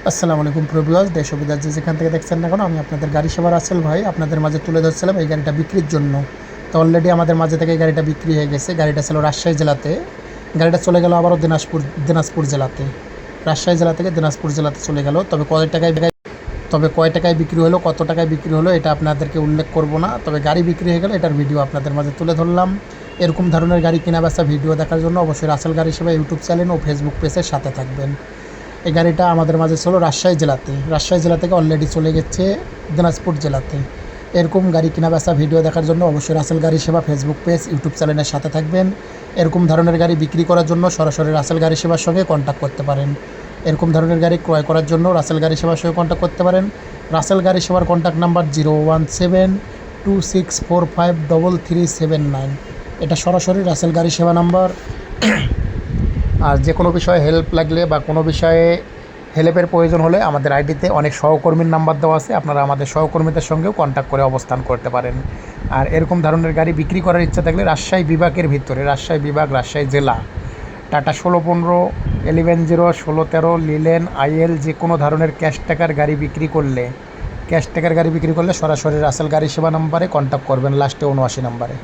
আসসালামু আলাইকুম প্রবিয়াস দেশ ও বিদেশ যেখান থেকে দেখছেন না কেন, আমি আপনাদের গাড়ি সেবা রাসেল ভাই আপনাদের মাঝে তুলে ধরছিলাম এই গাড়িটা বিক্রির জন্য। তো অলরেডি আমাদের মাঝে থেকে এই গাড়িটা বিক্রি হয়ে গেছে। গাড়িটা ছিল রাজশাহী জেলাতে, গাড়িটা চলে গেল আবারও দিনাজপুর জেলাতে। রাজশাহী জেলা থেকে দিনাজপুর জেলাতে চলে গেল। তবে কয় টাকায় বিক্রি হলো, কত টাকায় বিক্রি হলো এটা আপনাদেরকে উল্লেখ করব না। তবে গাড়ি বিক্রি হয়ে গেল, এটার ভিডিও আপনাদের মাঝে তুলে ধরলাম। এরকম ধরনের গাড়ি কেনা বেচা ভিডিও দেখার জন্য অবশ্যই রাসেল গাড়ি সেবা ইউটিউব চ্যানেল ও ফেসবুক পেজের সাথে থাকবেন। এই গাড়িটা আমাদের মাঝে ছিল রাজশাহী জেলাতে, রাজশাহী জেলা থেকে অলরেডি চলে গেছে দিনাজপুর জেলাতে। এরকম গাড়ি কেনা বেচা ভিডিও দেখার জন্য অবশ্যই রাসেল গাড়ি সেবা ফেসবুক পেজ ইউটিউব চ্যানেলের সাথে থাকবেন। এরকম ধরনের গাড়ি বিক্রি করার জন্য সরাসরি রাসেল গাড়ি সেবার সঙ্গে কন্ট্যাক্ট করতে পারেন। এরকম ধরনের গাড়ি ক্রয় করার জন্য রাসেল গাড়ি সেবার সঙ্গে কন্ট্যাক্ট করতে পারেন। রাসেল গাড়ি সেবার কন্ট্যাক্ট নাম্বার 01726453379। এটা সরাসরি রাসেল গাড়ি সেবা নাম্বার। আর যে কোনো বিষয়ে হেল্প লাগলে বা কোনো বিষয়ে হেল্পের প্রয়োজন হলে আমাদের আইডিতে অনেক সহকর্মীর নাম্বার দেওয়া আছে, আপনারা আমাদের সহকর্মীদের সঙ্গেও কন্ট্যাক্ট করে অবস্থান করতে পারেন। আর এরকম ধরনের গাড়ি বিক্রি করার ইচ্ছা থাকলে রাজশাহী বিভাগের ভিতরে, রাজশাহী বিভাগ, রাজশাহী জেলা, টাটা 1615, 11-0, 16-13, লিলেন, আইএল যে কোনো ধরনের ক্যাশ টাকার গাড়ি বিক্রি করলে সরাসরি রাসেল গাড়ি সেবা নাম্বারে কন্ট্যাক্ট করবেন, লাস্টে 79 নাম্বারে।